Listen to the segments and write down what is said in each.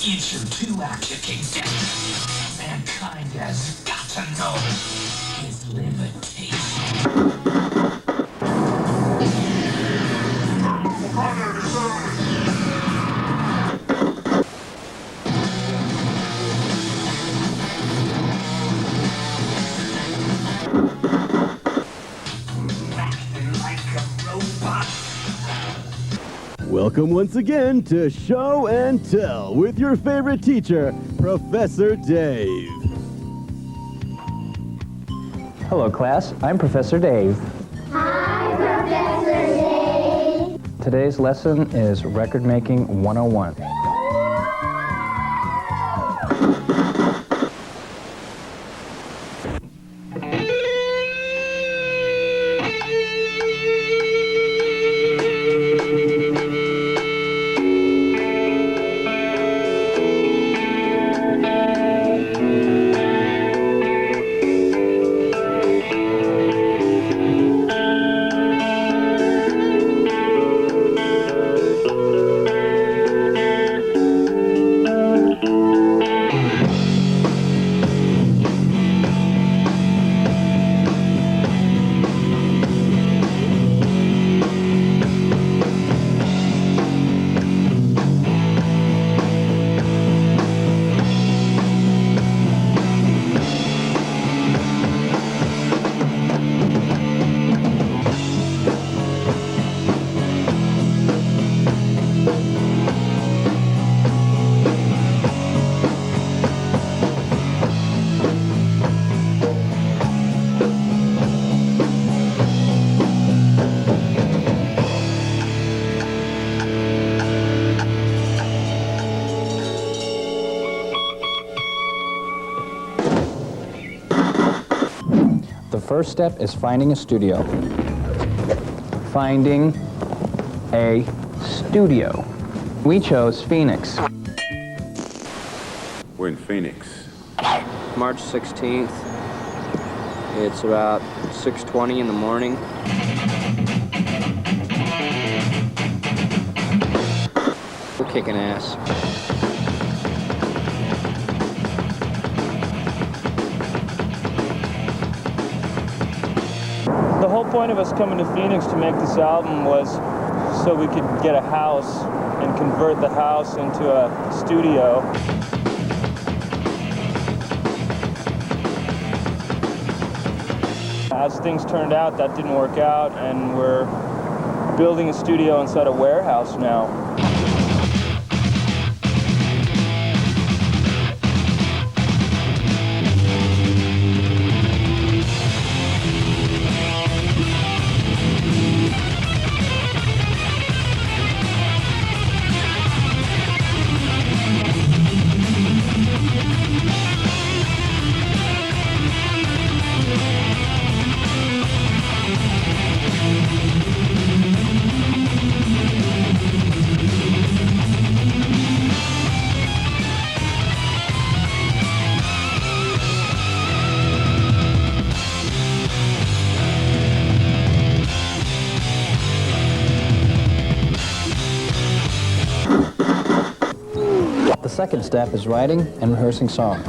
It's your two accusations. Mankind has got to know his limitations. Welcome once again to Show and Tell with your favorite teacher, Professor Dave. Hello, class. I'm Professor Dave. Hi, Professor Dave. Today's lesson is Record Making 101. The first step is finding a studio. Finding a studio. We chose Phoenix. We're in Phoenix. March 16th. It's about 6:20 in the morning. We're kicking ass. The whole point of us coming to Phoenix to make this album was so we could get a house and convert the house into a studio. As things turned out, that didn't work out, and we're building a studio inside a warehouse now. The second step is writing and rehearsing songs.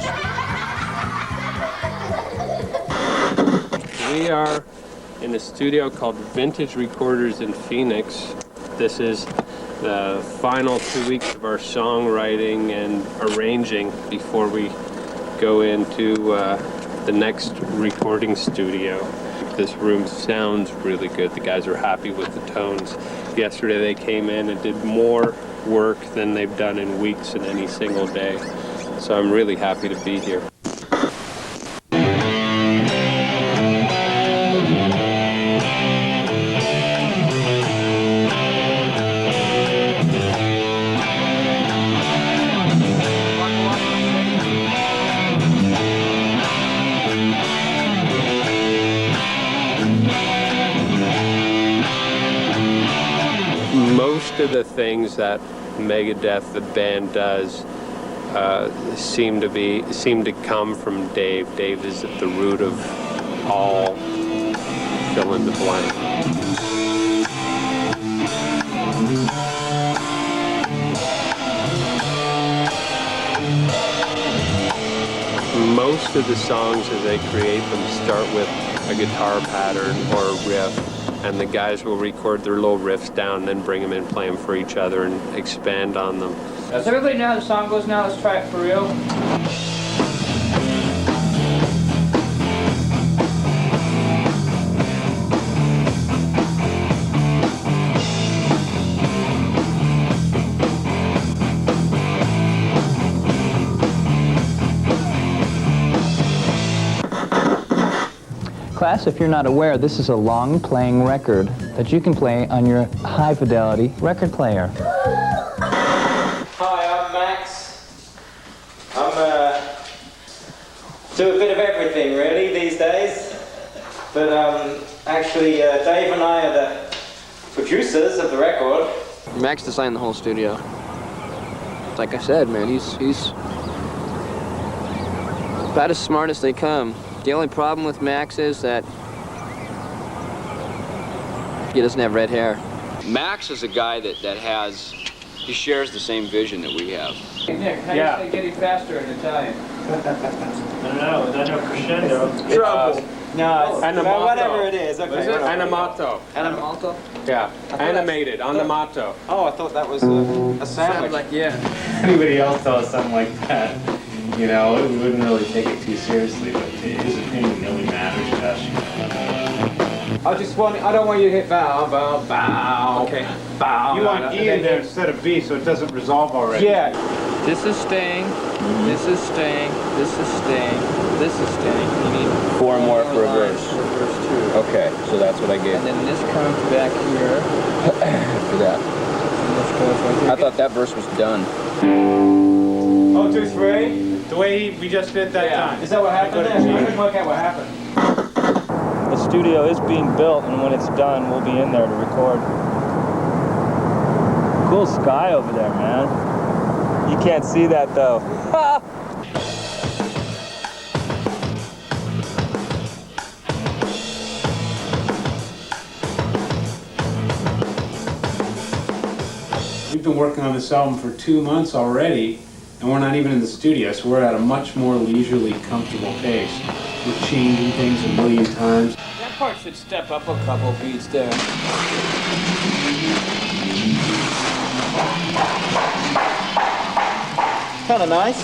We are in a studio called Vintage Recorders in Phoenix. This is the final 2 weeks of our songwriting and arranging before we go into the next recording studio. This room sounds really good. The guys are happy with the tones. Yesterday they came in and did more work than they've done in weeks in any single day. So I'm really happy to be here. Most of the things that Megadeth, the band, does seem to come from Dave. Dave is at the root of all fill in the blank. most of the songs as they create them start with a guitar pattern or a riff, and the guys will record their little riffs down and then bring them in, play them for each other, and expand on them. Does everybody know how the song goes now? Let's try it for real. Class, if you're not aware, this is a long playing record that you can play on your high fidelity record player. Hi, I'm Max. I'm do a bit of everything really these days. But actually Dave and I are the producers of the record. Max designed the whole studio. Like I said, man, he's about as smart as they come. The only problem with Max is that he doesn't have red hair. Max is a guy that he shares the same vision that we have. Hey Nick, how do you say getting faster in Italian? I don't know crescendo. Trouble. No, Animato. whatever it is. Okay. What is it? Animato. Animato? Yeah, animated, animato. Oh, I thought that was a sandwich. Sounds like, yeah. Anybody else tell us something like that, you know, we wouldn't really take it too seriously, but his opinion really matters to us, you know. I don't want you to hit bow, bow, bow. Okay. Bow. You want E in there instead of B, so it doesn't resolve already. Yeah. This is staying, this is staying, this is staying, this is staying. You need 4 more for a verse. For verse 2. Okay, so that's what I gave. And then this comes back here. For that. And this goes right here. I thought that verse was done. 1, 2, 3. The way we just did that time. Is that what happened? I couldn't work out what happened. The studio is being built, and when it's done, we'll be in there to record. Cool sky over there, man. You can't see that, though. We've been working on this album for 2 months already, and we're not even in the studio, so we're at a much more leisurely, comfortable pace. We're changing things a million times. That part should step up a couple beats there. Kind of nice.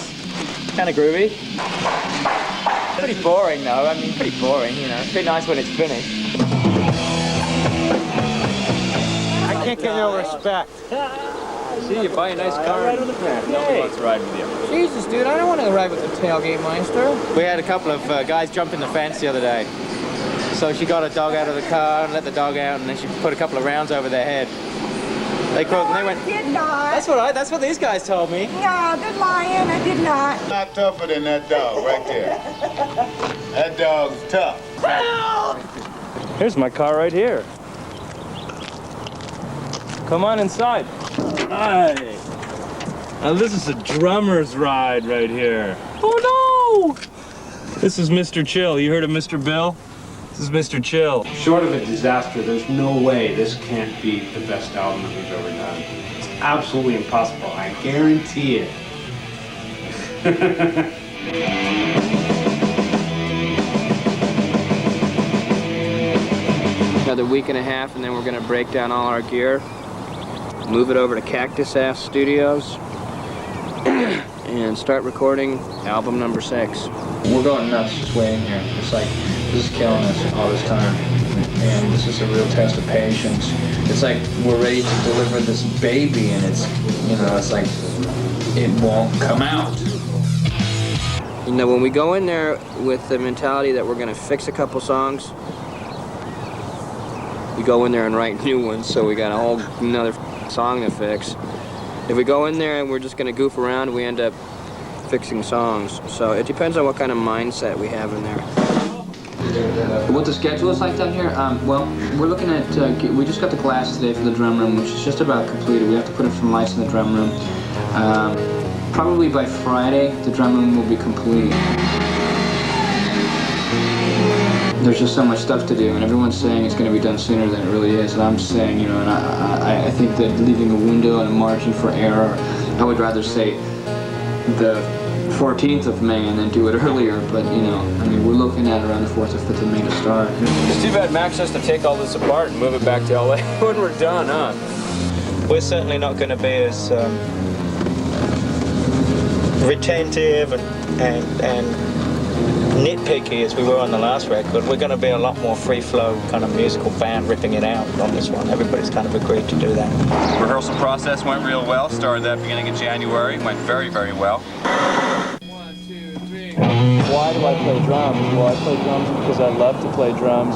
Kind of groovy. Pretty boring though. I mean, pretty boring, you know. Pretty nice when it's finished. I can't get no respect. See, you buy a nice car. Nobody wants to ride with you. Jesus, dude, I don't want to ride with the tailgate meister. We had a couple of guys jump in the fence the other day. So she got a dog out of the car and let the dog out, and then she put a couple of rounds over their head. They called and they went. I did not. That's what these guys told me. No, good lying. I did not. Not tougher than that dog right there. That dog's tough. Here's my car right here. Come on inside. Hi. Now this is a drummer's ride right here. Oh no! This is Mr. Chill. You heard of Mr. Bill? This is Mr. Chill. Short of a disaster, there's no way this can't be the best album that we've ever done. It's absolutely impossible. I guarantee it. Another week and a half, and then we're going to break down all our gear, move it over to Cactus Ass Studios, and start recording album number 6. We're going nuts just waiting here. It's like, this is killing us all this time. And this is a real test of patience. It's like we're ready to deliver this baby, and it's, you know, it's like, it won't come out. You know, when we go in there with the mentality that we're going to fix a couple songs, we go in there and write new ones, so we got a whole another song to fix. If we go in there and we're just going to goof around, we end up fixing songs. So it depends on what kind of mindset we have in there. What the schedule is like down here? Well, we're looking at, we just got the glass today for the drum room, which is just about completed. We have to put in some lights in the drum room. Probably by Friday, the drum room will be complete. There's just so much stuff to do, and everyone's saying it's going to be done sooner than it really is, and I'm saying, you know, and I think that leaving a window and a margin for error, I would rather say the 14th of May and then do it earlier, but you know, I mean, we're looking at around the 4th or 5th of May to start. It's too bad Max has to take all this apart and move it back to LA when we're done, huh? We're certainly not going to be as retentive and nitpicky as we were on the last record. We're going to be a lot more free-flow kind of musical band ripping it out on this one. Everybody's kind of agreed to do that. Rehearsal process went real well. Started that beginning of January. Went very, very well. 1, 2, 3. Why do I play drums? Well, I play drums because I love to play drums.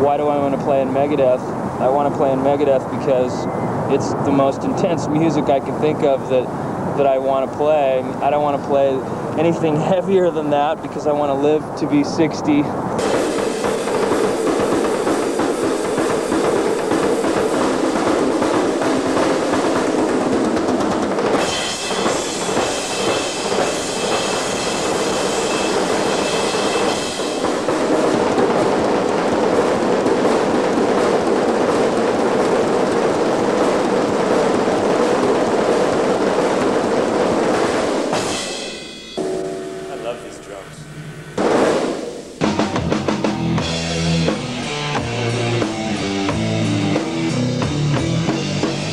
Why do I want to play in Megadeth? I want to play in Megadeth because it's the most intense music I can think of that I want to play. I don't want to play anything heavier than that because I want to live to be 60.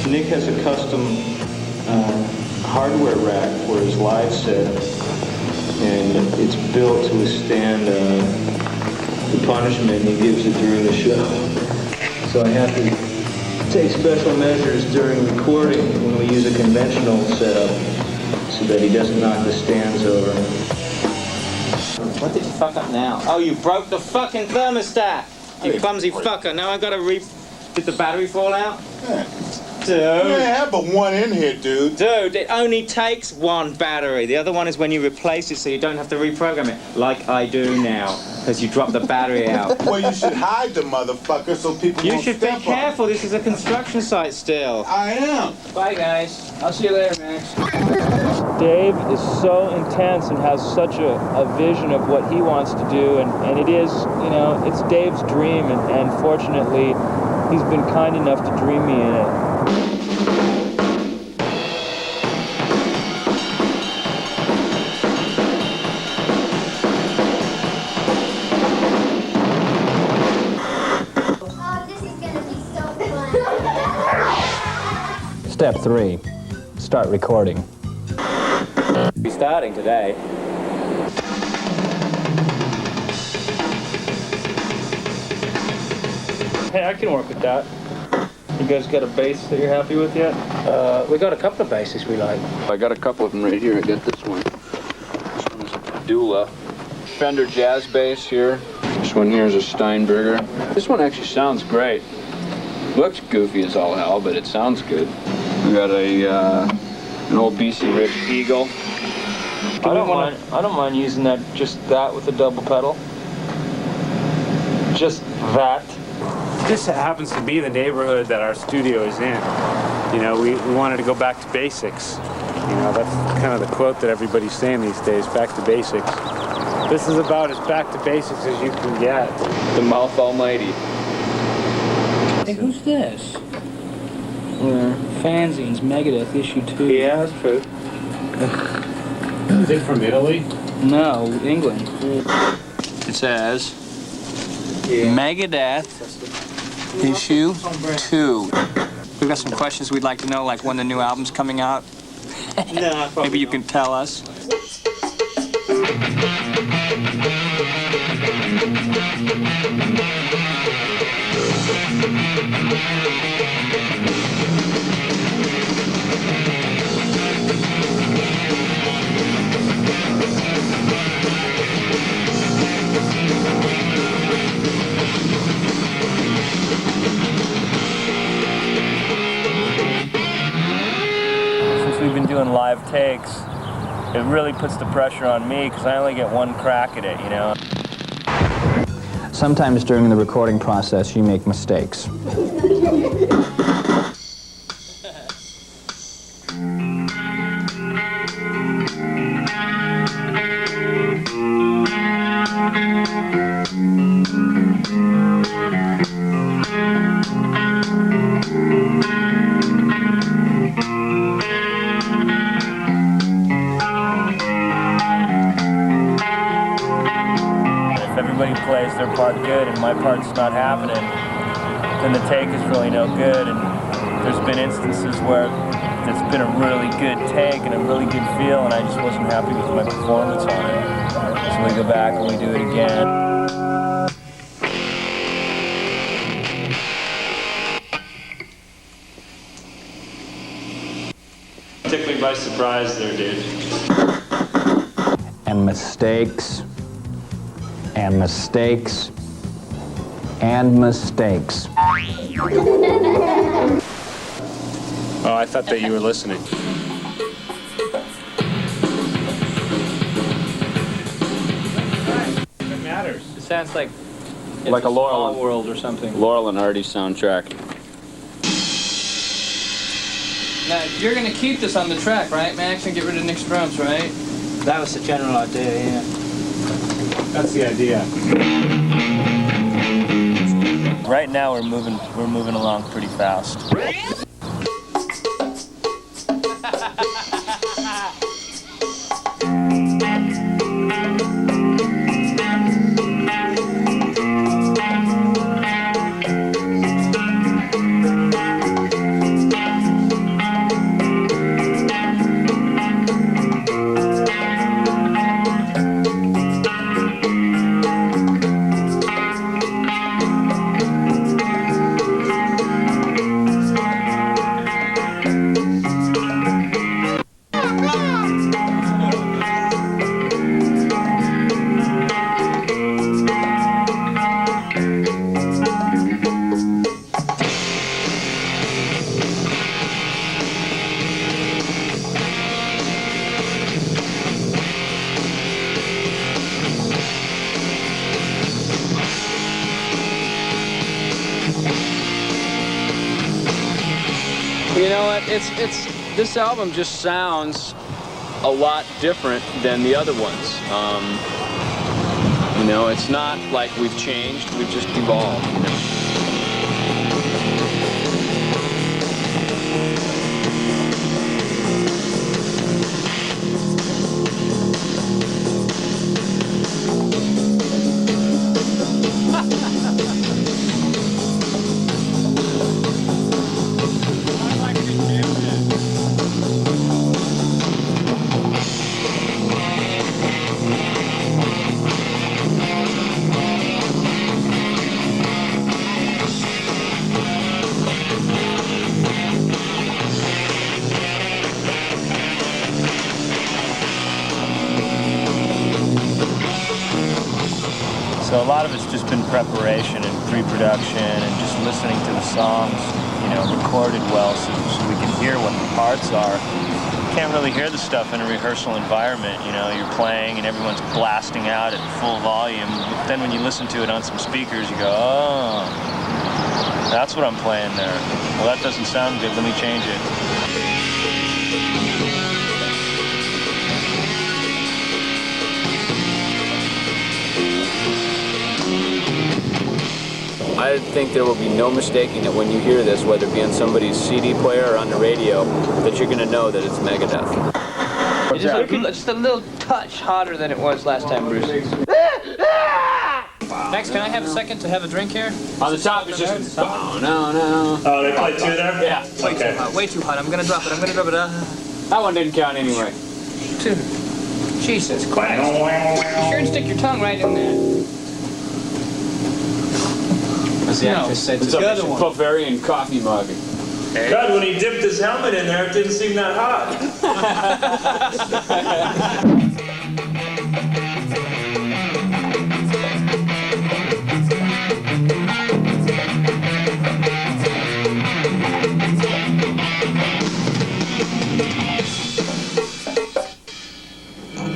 Nick has a custom hardware rack for his live set, and it's built to withstand the punishment he gives it during the show. So I have to take special measures during recording when we use a conventional setup so that he doesn't knock the stands over. What did you fuck up now? Oh, you broke the fucking thermostat! You clumsy fucker. Now I gotta Did the battery fall out? Yeah. Dude. Man, I have but one in here, dude. Dude, it only takes one battery. The other one is when you replace it so you don't have to reprogram it. Like I do now, because you dropped the battery out. Well, you should hide the motherfucker so people You won't should be step careful. This is a construction site still. I am. Bye, guys. I'll see you later, Max. Dave is so intense and has such a vision of what he wants to do, and it is, you know, it's Dave's dream, and fortunately, he's been kind enough to dream me in it. Step 3, start recording. We're starting today. Hey, I can work with that. You guys got a bass that you're happy with yet? We got a couple of basses we like. I got a couple of them right here. I got this one. This one's a Dula. Fender jazz bass here. This one here is a Steinberger. This one actually sounds great. Looks goofy as all hell, but it sounds good. We got an old BC Rich Eagle. I don't mind using that, just that with a double pedal. Just that. This happens to be the neighborhood that our studio is in. You know, we wanted to go back to basics. You know, that's kind of the quote that everybody's saying these days, back to basics. This is about as back to basics as you can get. The Mouth Almighty. Hey, who's this? Fanzines, Megadeth, issue 2. Yeah, that's true. Is it from Italy? No, England. It says Megadeth issue 2. We've got some questions we'd like to know, like when the new album's coming out. No, maybe you can tell us. Since we've been doing live takes, it really puts the pressure on me because I only get one crack at it, you know? Sometimes during the recording process, you make mistakes. everybody plays their part good and my part's not happening, then the take is really no good. And there's been instances where it's been a really good take and a really good feel, and I just wasn't happy with my performance on it. So we go back and we do it again. Took me by surprise there, dude. And mistakes, and mistakes, and mistakes. Oh, I thought that you were listening. It matters. It sounds like Like a Laurel World or something. Laurel and Hardy soundtrack. Now, you're going to keep this on the track, right, Max, and get rid of Nick's drums, right? That was the general idea, yeah. That's the idea. Right now we're moving along pretty fast. You know what? This album just sounds a lot different than the other ones. You know, it's not like we've changed, we've just evolved. You know? So a lot of it's just been preparation and pre-production and just listening to the songs, you know, recorded well so we can hear what the parts are. You can't really hear the stuff in a rehearsal environment, you know, you're playing and everyone's blasting out at full volume. But then when you listen to it on some speakers, you go, oh, that's what I'm playing there. Well, that doesn't sound good, let me change it. I think there will be no mistaking that when you hear this, whether it be on somebody's CD player or on the radio, that you're going to know that it's Megadeth. It's just a little touch hotter than it was last time, Bruce. Max, can I have a second to have a drink here? On the top it's just oh no. Oh, they play two there? Yeah. Way too hot. I'm going to drop it. That one didn't count anyway. Dude. Jesus Christ. Be sure and stick your tongue right in there. As the actress said, it's a Bavarian coffee mug. God, when he dipped his helmet in there, it didn't seem that hot.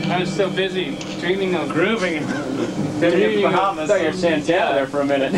I was so busy dreaming of grooving. I thought you were Santana there for a minute.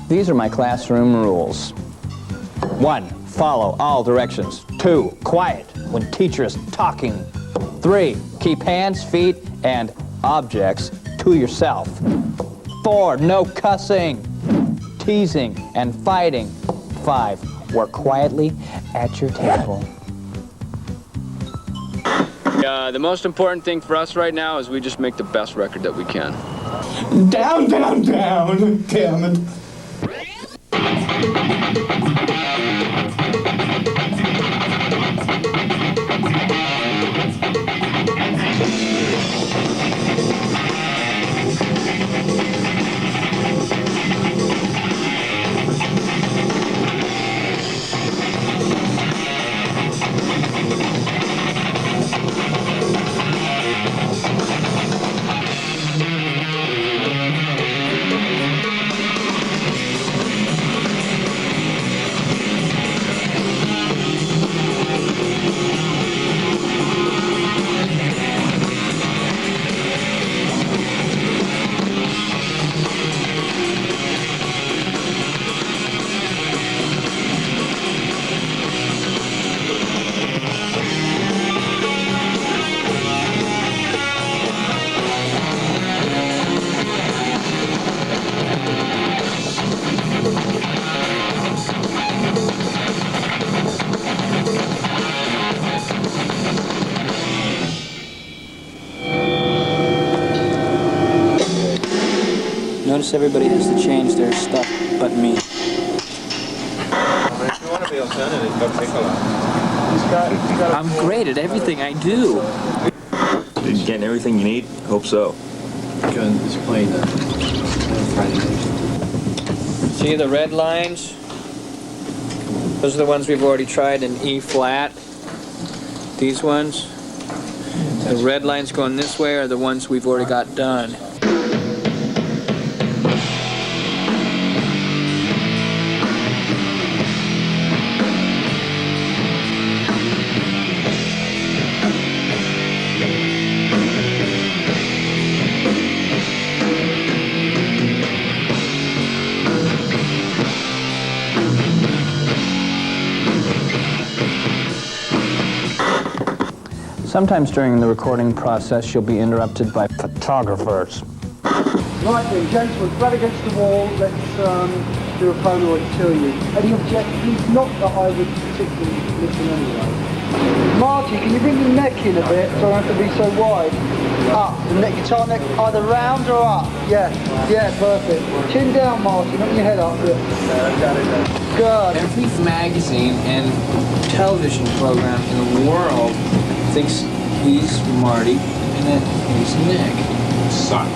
These are my classroom rules. 1, follow all directions. 2, quiet when teacher is talking. 3, keep hands, feet, and objects to yourself. 4, no cussing, teasing, and fighting. 5, work quietly at your table. The most important thing for us right now is we just make the best record that we can. Down, down, down, damn it. Notice everybody has to change their stuff but me. If you want to be alternative, go Piccolo. I'm great at everything I do. You getting everything you need? Hope so. Going to play the Friday night. See the red lines? Those are the ones we've already tried in E flat. These ones. The red lines going this way are the ones we've already got done. Sometimes during the recording process, you'll be interrupted by photographers. Right then, gentlemen, flat against the wall, let's do a Polaroid to you. Any objections? Not that I would particularly listen anyway. Marty, can you bring your neck in a bit so I don't have to be so wide? Up. The neck, guitar neck either round or up. Yeah, perfect. Chin down, Marty, not your head up. Good. Every magazine and television program in the world thinks he's Marty and that he's Nick. Suck.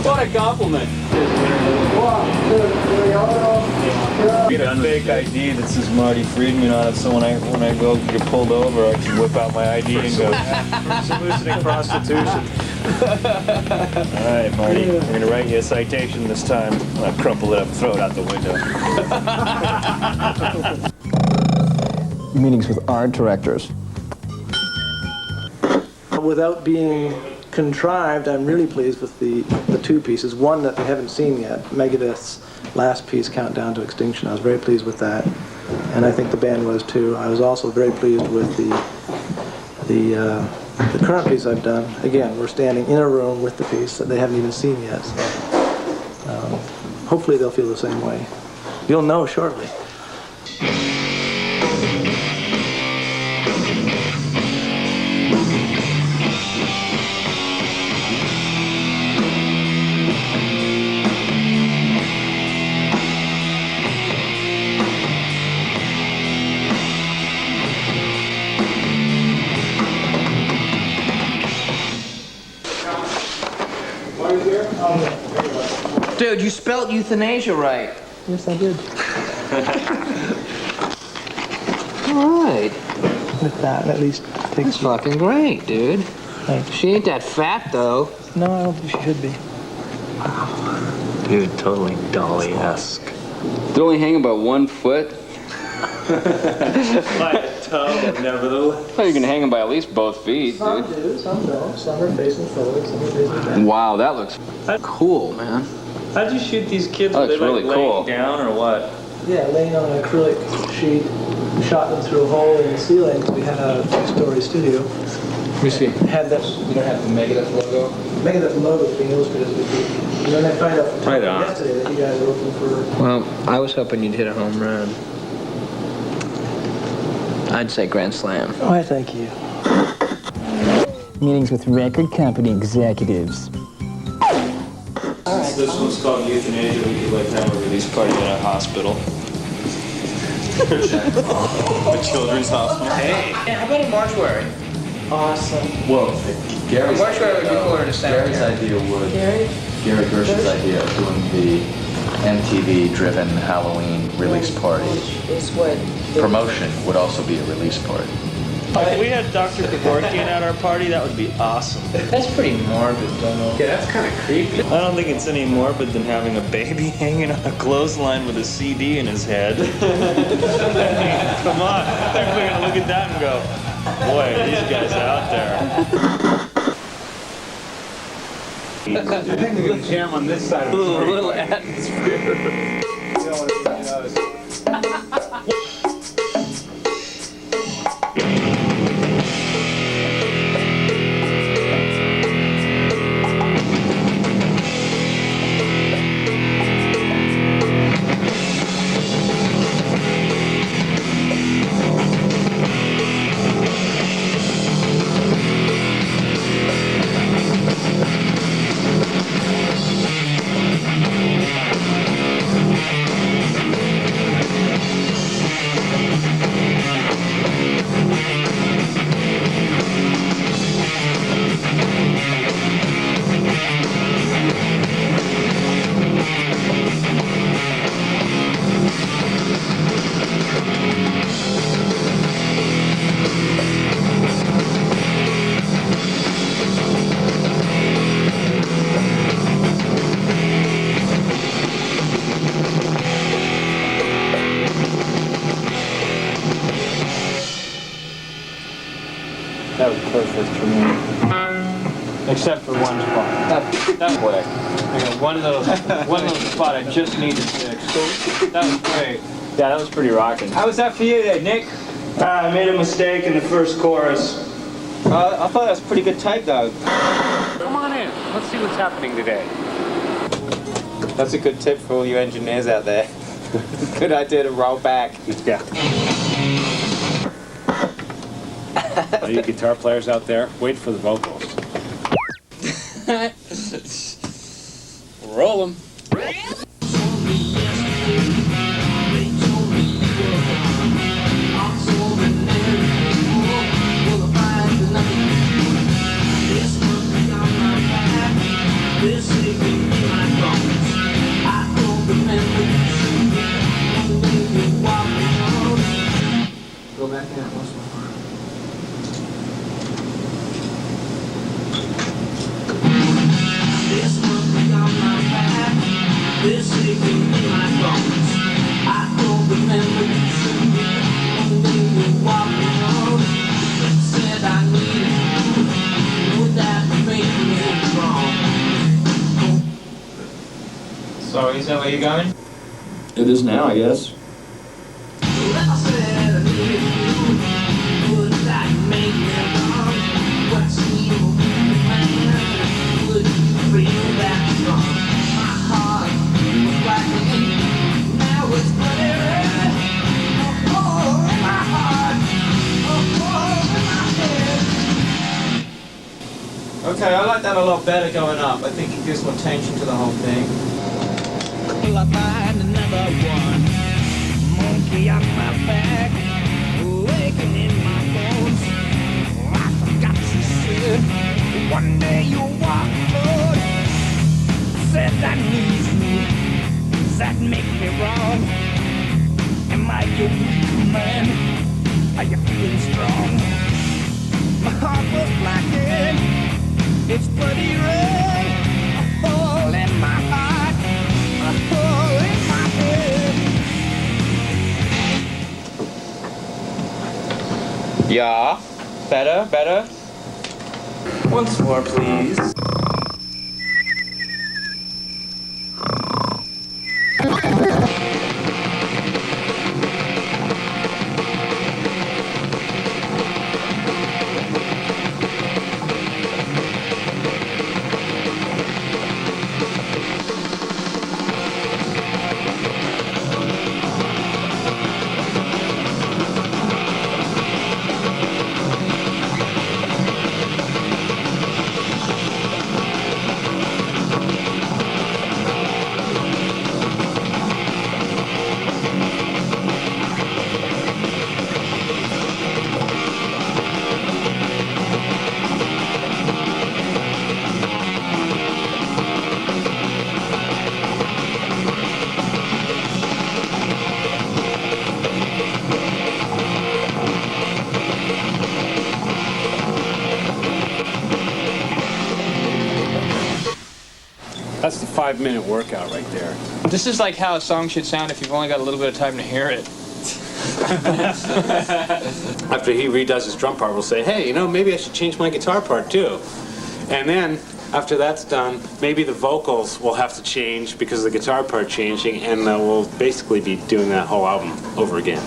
What a compliment. 1, 2, 3, Get a fake ID that says Marty Friedman on it, so when I go get pulled over, I can whip out my ID and go. Soliciting prostitution. All right, Marty, I'm gonna write you a citation this time. I'll crumple it up and throw it out the window. Meetings with art directors. Without being contrived, I'm really pleased with the two pieces. One that we haven't seen yet, Megadeth's last piece, Countdown to Extinction. I was very pleased with that, and I think the band was too. I was also very pleased with the current piece I've done. Again, we're standing in a room with the piece that they haven't even seen yet, so hopefully they'll feel the same way. You'll know shortly. Dude, you spelled euthanasia right. Yes, I did. All right. With that, at least takes. That's fucking great, dude. Thanks. She ain't that fat, though. No, I don't think she should be. Dude, totally Dolly-esque. They're only hanging about 1 foot. tub, nevertheless. Well, you can hang them by at least both feet, Some dude. do, some don't. Some are facing forward, some are facing back. Wow, that looks cool, man. How'd you shoot these kids? Oh, Were they it's really like cool. laying down or what? Yeah, laying on an acrylic sheet. We shot them through a hole in the ceiling because we had a two-story studio. Let me see. Had that. You don't have the Megadeth logo? Megadeth logo being illustrated as we speak. And then I find out from Right on. yesterday that you guys are looking for. Well, I was hoping you'd hit a home run. I'd say grand slam. Why, thank you. Meetings with record company executives. Since this one's called Youthanasia, we could like have a release party at a hospital. A children's hospital. Hey, how about a mortuary? Awesome. Well, Gary's Mortuary would be cooler in a Gary's idea would. Gary Gersh's idea of doing the MTV-driven Halloween release party Is what promotion would also be a release party. If we had Dr. Kevorkian at our party, that would be awesome. That's pretty morbid, though. Yeah, that's kind of creepy. I don't think it's any morbid than having a baby hanging on a clothesline with a CD in his head. Come on. People are going to look at that and go, boy, are these guys out there. I think we're going to jam on this side of the A little atmosphere. That was perfect for me. Except for one spot. That way. I got one little spot I just need to fix. That was great. Yeah, that was pretty rocking. How was that for you there, Nick? I made a mistake in the first chorus. I thought that was pretty good tape, though. Come on in. Let's see what's happening today. That's a good tip for all you engineers out there. Good idea to roll back. Yeah. All you guitar players out there, wait for the vocals. Roll them. Go back in once more. This aching in my bones. I don't remember you when you walked around. Said I needed you. Would that make me wrong? So is that where you're going? It is now, I guess. I said I needed you. Would that make me wrong? What's evil, man? Would you feel that strong? My heart was black and now it's bloody red. A hole in my heart, a hole in my head. Okay, I like that a lot better going up. I think it gives more tension to the whole thing. Will I find another one? Monkey on my back, waking in my bones. I forgot you said one day you'll walk alone. Said I need you. Does that make me wrong? Am I your weak man? Are you feeling strong? My heart was blackened. It's bloody red. A hole in my heart. A hole in my head. Yeah. Better, better. Once more, please. That's the 5-minute workout right there. This is like how a song should sound if you've only got a little bit of time to hear it. After he redoes his drum part, we'll say, hey, you know, maybe I should change my guitar part too. And then, after that's done, maybe the vocals will have to change because of the guitar part changing, and we'll basically be doing that whole album over again.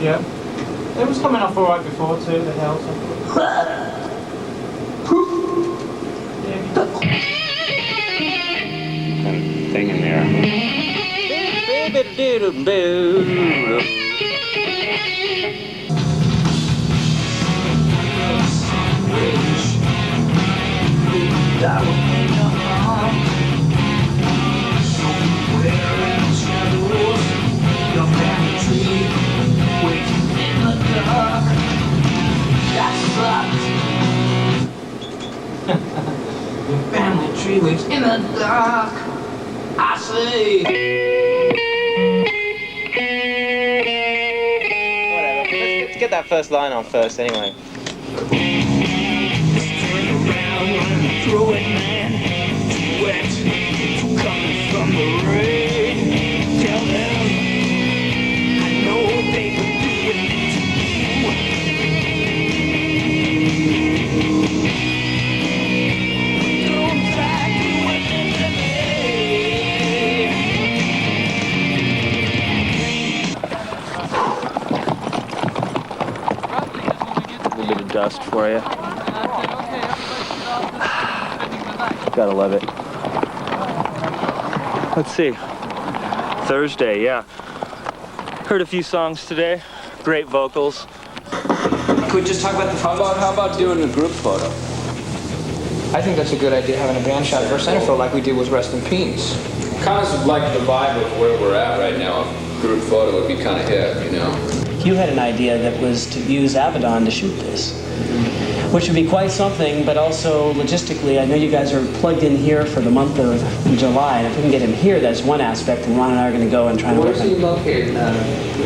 Yeah. It was coming off alright before too, the hell. Kind of thing in there. Family tree waits in the dark. I say. Whatever. Let's get that first line on first, anyway. Throw it, man. Wet. Coming from the rain. Tell them I know they would do it to Don't try to win A little bit of dust for you. Gotta love it. Let's see. Thursday, yeah. Heard a few songs today. Great vocals. Could we just talk about the photos? How about doing a group photo? I think that's a good idea, having a band shot for centerfold like we did with Rest in Peace. Kind of like the vibe of where we're at right now. A group photo would be kind of hip, you know. You had an idea that was to use Abaddon to shoot this, which would be quite something, but also logistically, I know you guys are plugged in here for the month of July, and if we can get him here, that's one aspect, and Ron and I are going to go and try to work on it. Where's he located?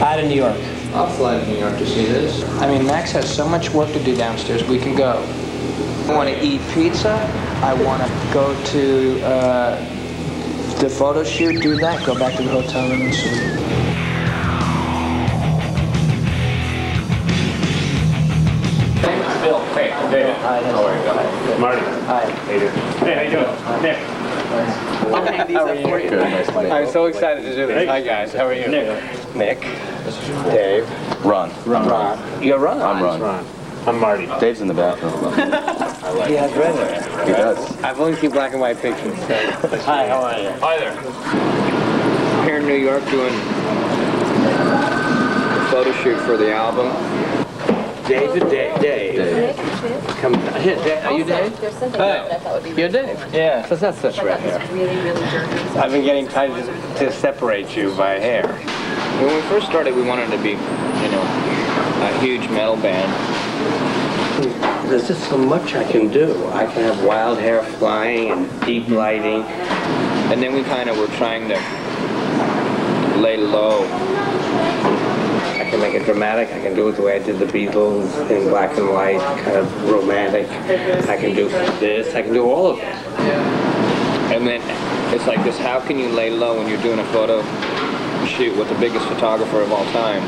Out of New York. I'll fly to New York to see this. I mean, Max has so much work to do downstairs. We can go. I want to eat pizza. I want to go to the photo shoot, do that, go back to the hotel room and sleep. Bill, hey, David. Hi, how are you? Marty. Hi. Hey, dude. Hey, how you doing? Nick. I'll hang these up for you. Good, nice to meet you. I'm so excited to do this. Hi guys, how are you? Nick. Dave. Ron. You're Ron. I'm Ron. I'm Marty. Dave's in the bathroom. He has red hair. He does. I've only seen black and white pictures. So. Hi, how are you? Hi there. Here in New York doing a photo shoot for the album. Dave. Come here, Dave. Are you Dave? There's something that I thought would be You're Dave. Yeah, so that's such red hair. really, really dirty. I've been getting trying to separate you by hair. When we first started, we wanted to be, a huge metal band. There's just so much I can do. I can have wild hair flying and deep lighting. And then we kind of were trying to lay low. I can make it dramatic. I can do it the way I did the Beatles in black and white, kind of romantic. I can do this. I can do all of it. And then it's like this, how can you lay low when you're doing a photo shoot with the biggest photographer of all time?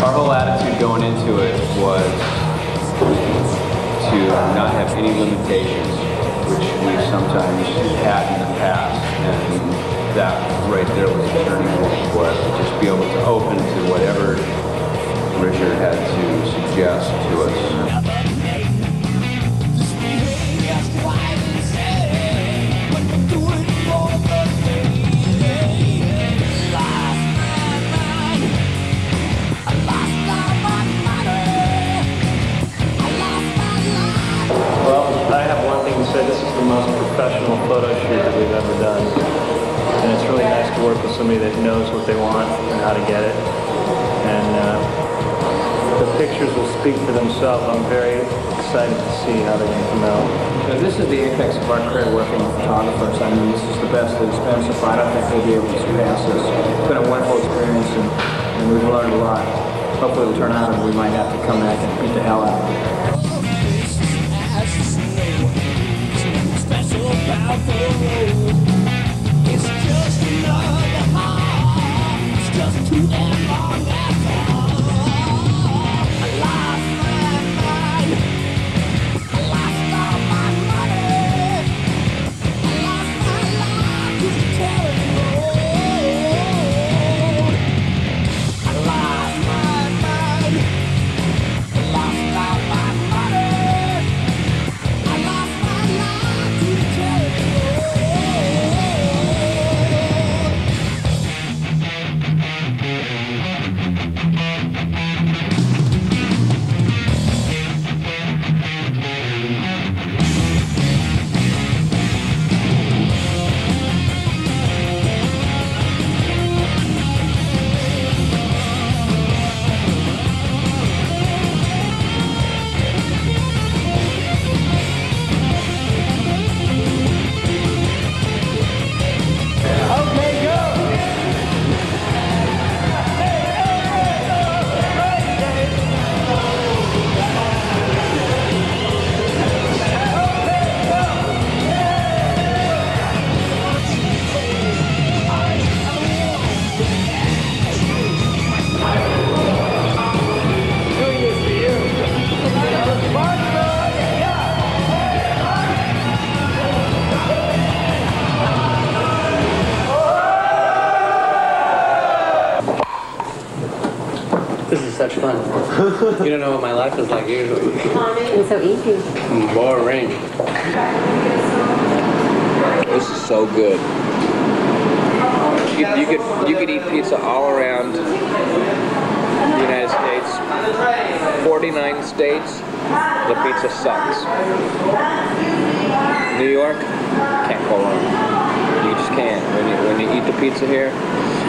Our whole attitude going into it was to not have any limitations, which we sometimes had in the past, and that right there was the turning point for us, to just be able to open to whatever Richard had to suggest to us. This is the most professional photo shoot that we've ever done, and it's really nice to work with somebody that knows what they want and how to get it, and the pictures will speak for themselves. I'm very excited to see how they're going to come out. So this is the apex of our career working with photographers. I mean, this is the best that it's been so far. I don't think we'll be able to surpass this. It's been a wonderful experience, and we've learned a lot. Hopefully it'll turn out, and we might have to come back and beat the hell out of it. It's just another heart. It's just too damn long after. I lost my mind. I lost all my money. I lost my life to the tearing road. I lost my mind. I lost all my money. I lost my life to the tearing road. This is such fun. You don't know what my life is like usually. It's so easy. Boring. This is so good. You could eat pizza all around the United States. 49 states, the pizza sucks. New York, can't go wrong. You just can't. When you eat the pizza here,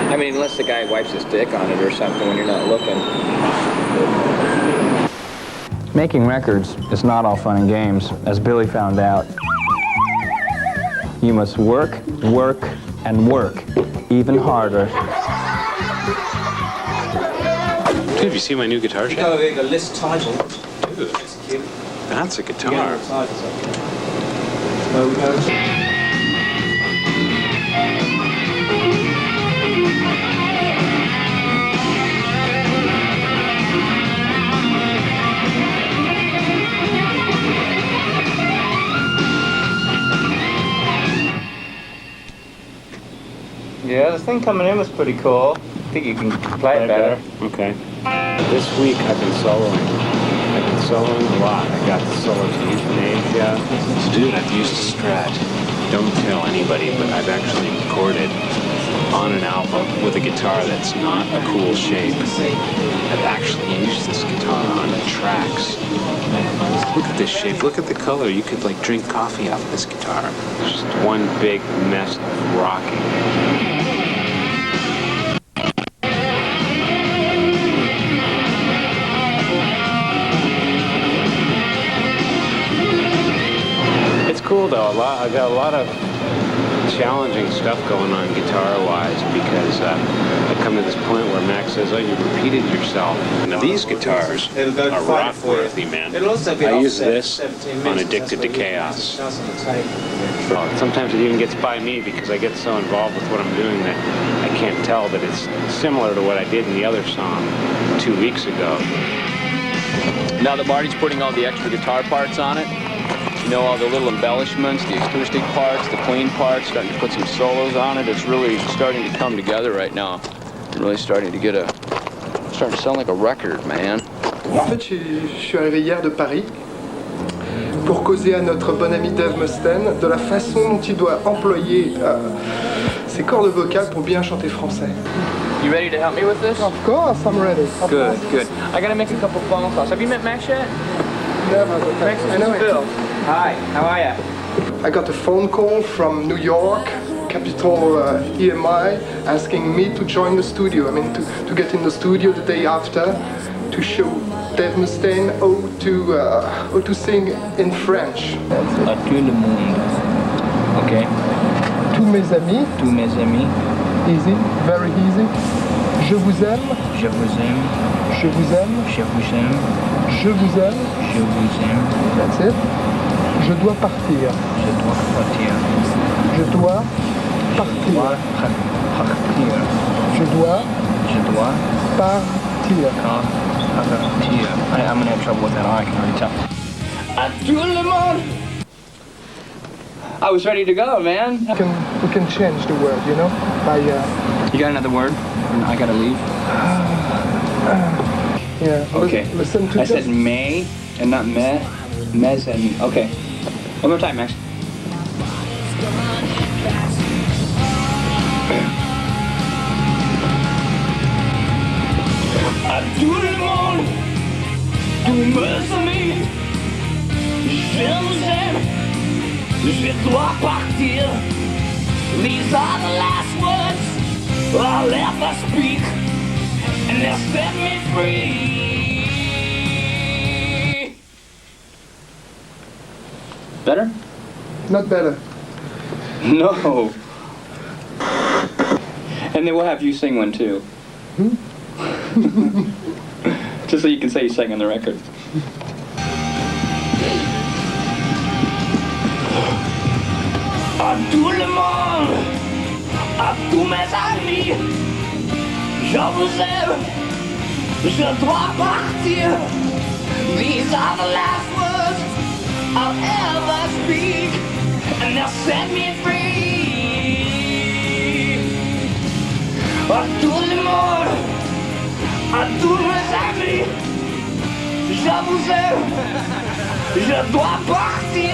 I mean, unless the guy wipes his dick on it or something when you're not looking. Making records is not all fun and games, as Billy found out. You must work, work, and work even harder Have you seen my new guitar You shape? go with a list title. Dude, Execute. that's a guitar. Yeah, the title's up. Logos. Yeah, this thing coming in was pretty cool. I think you can play it better. Okay. This week I've been soloing. I've been soloing a lot. I got the solo to Youthanasia. So dude, I've used a Strat. Don't tell anybody, but I've actually recorded on an album with a guitar that's not a cool shape. I've actually used this guitar on the tracks. Look at this shape. Look at the color. You could like drink coffee off this guitar. It's just one big mess of rocking. Cool though. I got a lot of challenging stuff going on guitar-wise because I come to this point where Max says, "Oh, you repeated yourself." Now these guitars are rock-worthy, man. I use this on Addicted to Chaos. Sometimes it even gets by me because I get so involved with what I'm doing that I can't tell that it's similar to what I did in the other song 2 weeks ago. Now that Marty's putting all the extra guitar parts on it, you know, all the little embellishments, the acoustic parts, the clean parts, starting to put some solos on it. It's really starting to come together right now. Really starting to sound like a record, man. En fait, je suis arrivé hier de Paris pour causer à notre bon ami Dave Mustaine de la façon dont il doit employer ses cordes vocales pour bien chanter français. You ready to help me with this? Of course, I'm ready. Good, good. I gotta make a couple phone calls. Have you met Max yet? Never. Max, I know it. Phil. Hi, how are you? I got a phone call from New York, capital EMI, asking me to join the studio. I mean, to get in the studio the day after to show Dave Mustaine how to sing in French. À tout le monde. Okay. Tous mes amis. Tous mes amis. Easy, very easy. Je vous aime. Je vous aime. Je vous aime. Je vous aime. Je vous aime. Je vous aime. That's it. Je dois partir. Je dois partir. Je dois partir. Partir. Je dois partir. partir. I'm gonna have trouble with that. I can already tell. À tout le monde. I was ready to go, man. We can change the word, you know? By You got another word? I gotta leave. Yeah. Okay. Listen to I said may and not me. Mes and okay. One more time, Max. À tout le monde, tous mes amis, je vous aime, je dois partir. These are the last words I'll ever speak, and they'll set me free. Better? Not better. No. And then we'll have you sing one too. Just so you can say you sang on the record. À tout le monde, à tous mes amis, je vous aime, je dois partir. These are the last words I'll ever speak, and they'll set me free. À tout le monde, à tous mes amis, je vous aime, je dois partir.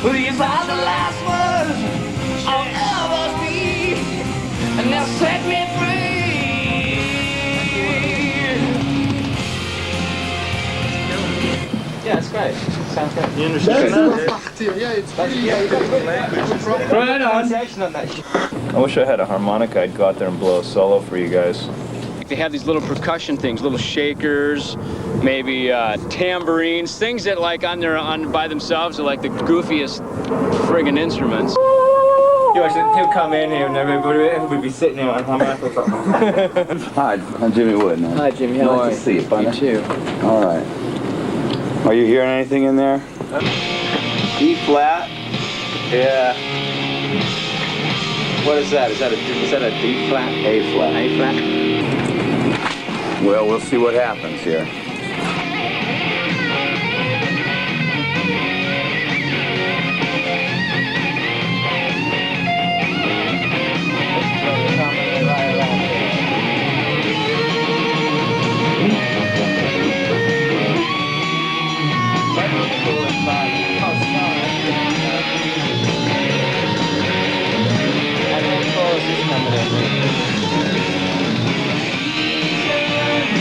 These are the last words I'll ever speak, and they'll set me free. Yeah, it's great. Sounds great. You understand? Yeah, it's pretty. Right on. I wish I had a harmonica. I'd go out there and blow a solo for you guys. They have these little percussion things, little shakers, maybe tambourines, things that like by themselves are like the goofiest friggin' instruments. He'll come in here and everybody will be sitting here on Hummer or something. Hi, I'm Jimmy Wood. Man. Hi, Jimmy. How are you? Nice to see you, partner. You too. All right. Are you hearing anything in there? E flat. Yeah. What is that? Is that a D flat? A flat. A flat. Well, we'll see what happens here.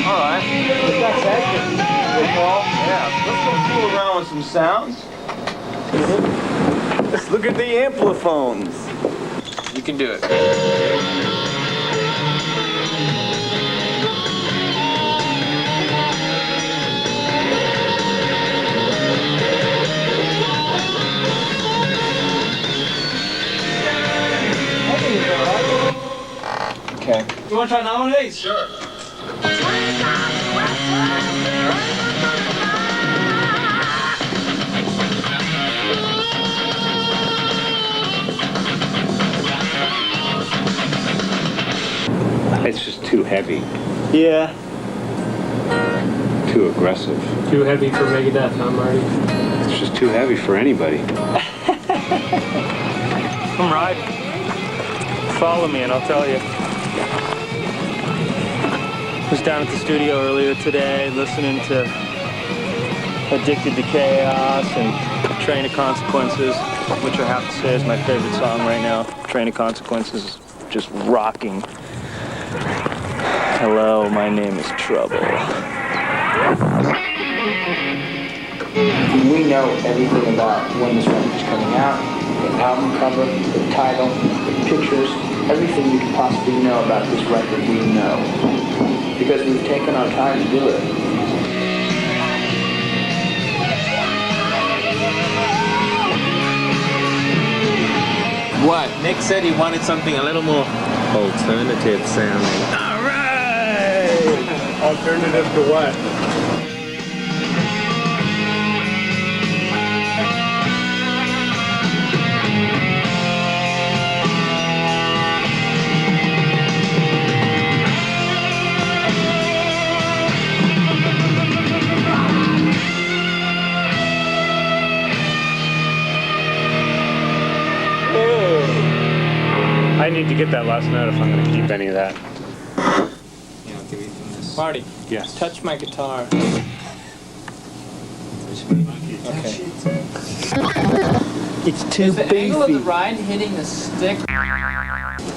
Alright. That's action. Yeah, let's go fool around with some sounds. Let's look at the ampliphones. You can do it. Okay. You want to try another one of these? Sure. It's just too heavy, Yeah. too aggressive. Too heavy for Megadeth, huh, Marty? It's just too heavy for anybody. Come right. Follow me and I'll tell you. I was down at the studio earlier today listening to Addicted to Chaos and Train of Consequences, which I have to say is my favorite song right now. Train of Consequences is just rocking. Hello, my name is Trouble. We know everything about when this record is coming out, the album cover, the title, the pictures, everything you could possibly know about this record we know. Because we've taken our time to do it. What? Nick said he wanted something a little more alternative sounding. All right! Alternative to what? I need to get that last note if I'm going to keep any of that. Yeah, I'll give you from this. Marty. Yes. Touch my guitar. Okay. It's too Is the angle of the ride hitting the stick?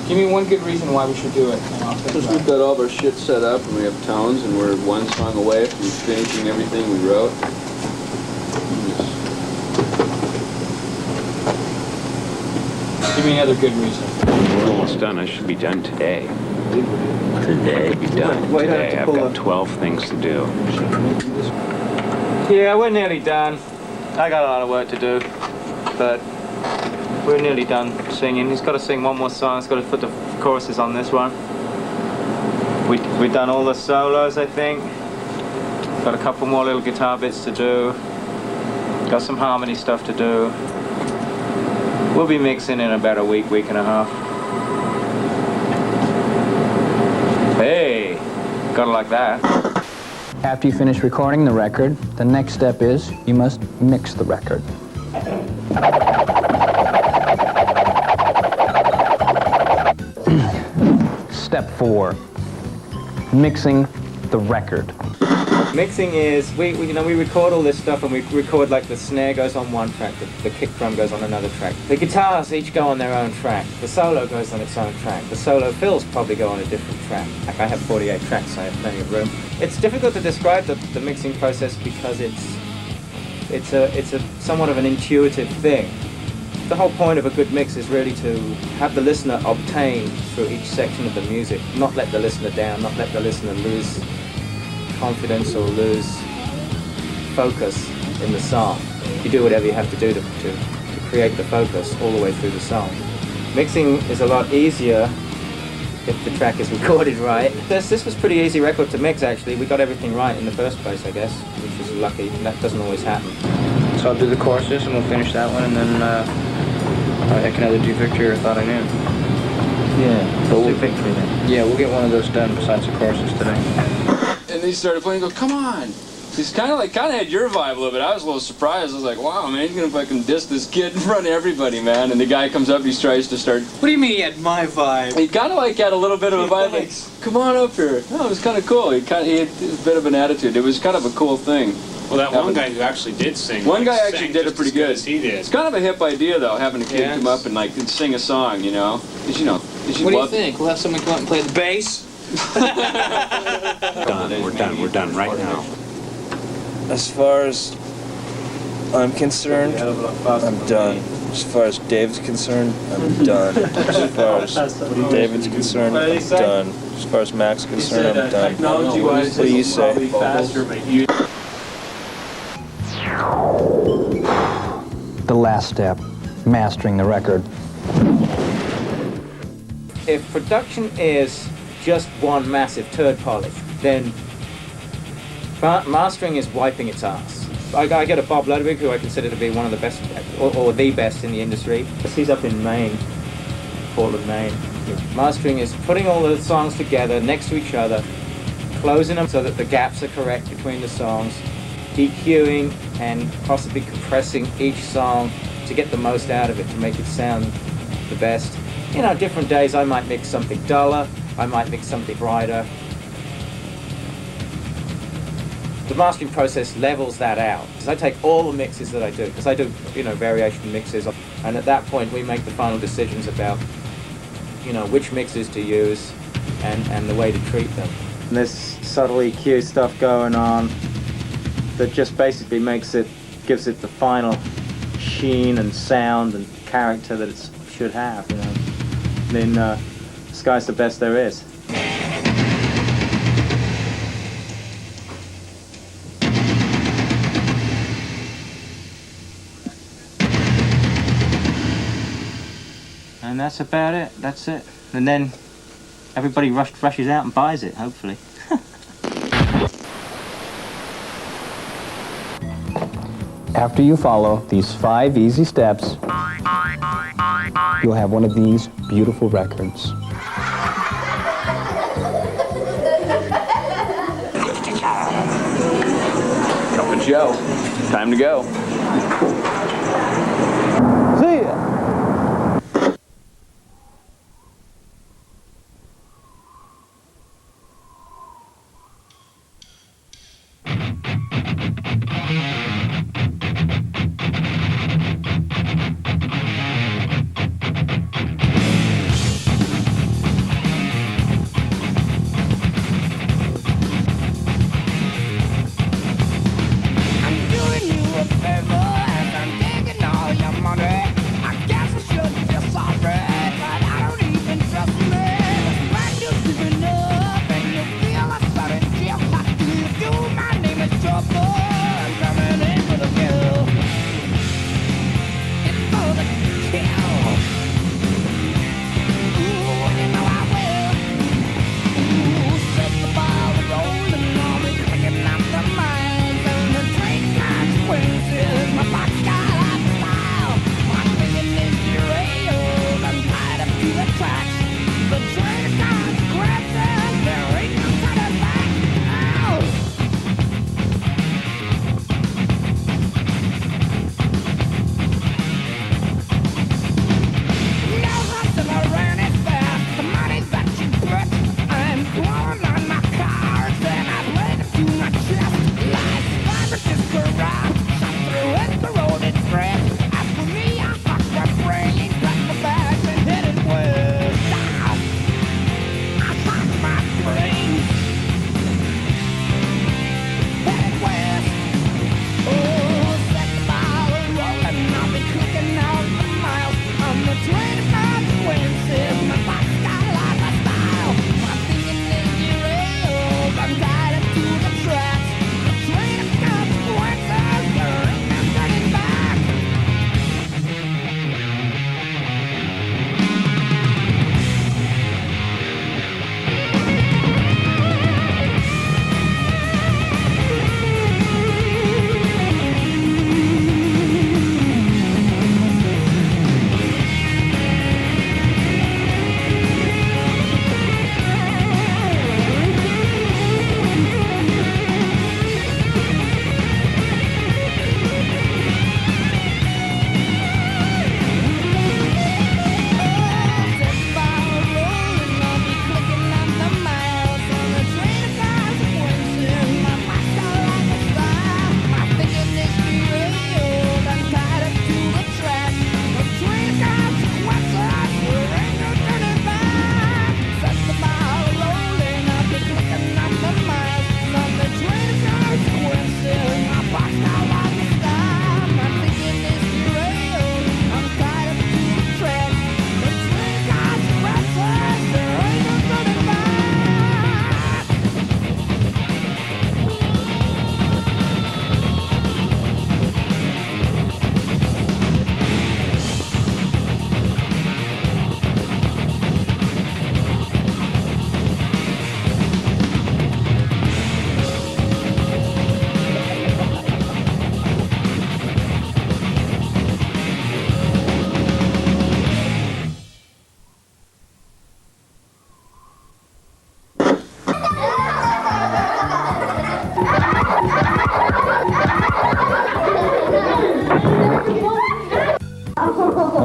Give me one good reason why we should do it. Because we've got all of our shit set up and we have tones and we're one song away from finishing everything we wrote. Give me another good reason. We're almost done. I should be done today. Today? Be done today. I've got 12 things to do. Yeah, we're nearly done. I got a lot of work to do, but we're nearly done singing. He's got to sing one more song. He's got to put the choruses on this one. We've done all the solos, I think. Got a couple more little guitar bits to do. Got some harmony stuff to do. We'll be mixing in about a week and a half. Hey, gotta like that. After you finish recording the record, the next step is you must mix the record. Step 4, mixing the record. Mixing is, we record all this stuff and we record like the snare goes on one track, the kick drum goes on another track. The guitars each go on their own track. The solo goes on its own track. The solo fills probably go on a different track. Like I have 48 tracks, so I have plenty of room. It's difficult to describe the mixing process because it's a somewhat of an intuitive thing. The whole point of a good mix is really to have the listener obtain through each section of the music, not let the listener down, not let the listener lose confidence or lose focus in the song. You do whatever you have to do to create the focus all the way through the song. Mixing is a lot easier if the track is recorded right. This was a pretty easy record to mix, actually. We got everything right in the first place, I guess, which is lucky. That doesn't always happen. So I'll do the choruses and we'll finish that one, and then I can either do Victory or Thought I Knew. Yeah, but we'll do Victory then. Yeah, we'll get one of those done besides the choruses today. And then he started playing and go, come on. He's kind of had your vibe a little bit. I was a little surprised. I was like, wow, man, he's going to fucking diss this kid in front of everybody, man. And the guy comes up, he tries to start... What do you mean he had my vibe? He kind of had a little bit of a vibe, like, come on up here. No, it was kind of cool. He had a bit of an attitude. It was kind of a cool thing. Well, that one guy who actually did sing. One guy actually did it pretty good. He did. It's kind of a hip idea, though, having a kid come up and sing a song, you know? Because, What do you think? We'll have someone come up and play the bass? We're done right now. As far as I'm concerned, I'm done. As far as Dave's concerned, I'm done. As far as David's concerned, I'm done. As far as Mac's concerned, I'm done. What do you say? The last step, mastering the record. If production is just one massive turd polish, then mastering is wiping its ass. I get a Bob Ludwig, who I consider to be one of the best, or the best in the industry. He's up in Maine, Portland, Maine. Mastering is putting all the songs together next to each other, closing them so that the gaps are correct between the songs, EQing and possibly compressing each song to get the most out of it, to make it sound the best. You know, different days I might mix something duller, I might mix something brighter. The mastering process levels that out, because I take all the mixes that I do, because I do, variation mixes, and at that point we make the final decisions about, which mixes to use and the way to treat them. And there's subtle EQ stuff going on that just basically gives it the final sheen and sound and character that it should have, Then the sky's the best there is. And that's about it. That's it. And then everybody rushes out and buys it, hopefully. After you follow these 5 easy steps, you'll have one of these beautiful records. Cup and Joe. Time to go. See ya! I'm doing you a favor and I'm taking all your money. I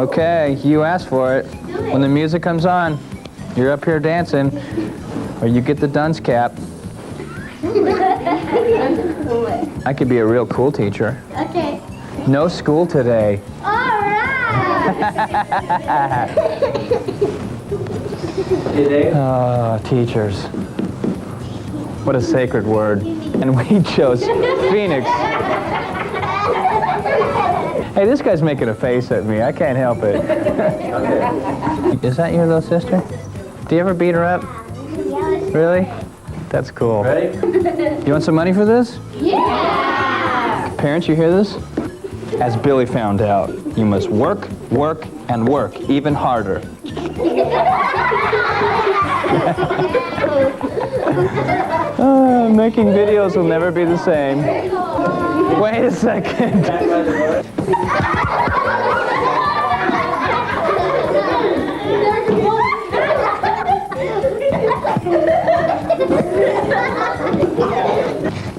Okay, you asked for it. When the music comes on, you're up here dancing, or you get the dunce cap. I could be a real cool teacher. Okay. No school today. All right. Oh, teachers. What a sacred word. And we chose Phoenix. Hey, this guy's making a face at me. I can't help it. Is that your little sister? Do you ever beat her up? Really? That's cool. Ready? You want some money for this? Yeah! Parents, you hear this? As Billy found out, you must work, work, and work even harder. Making videos will never be the same. Wait a second.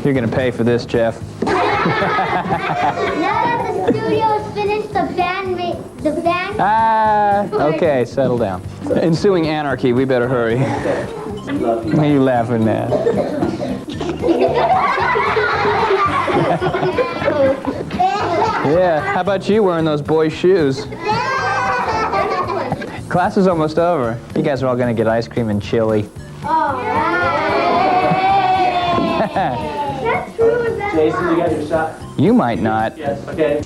You're gonna pay for this, Jeff. Now that the studio's finished, the band. Okay, settle down. Ensuing anarchy, we better hurry. What are you laughing at? Yeah, how about you wearing those boys' shoes? Class is almost over. You guys are all gonna get ice cream and chili. Jason, you got your shot? You might not. Yes. Okay.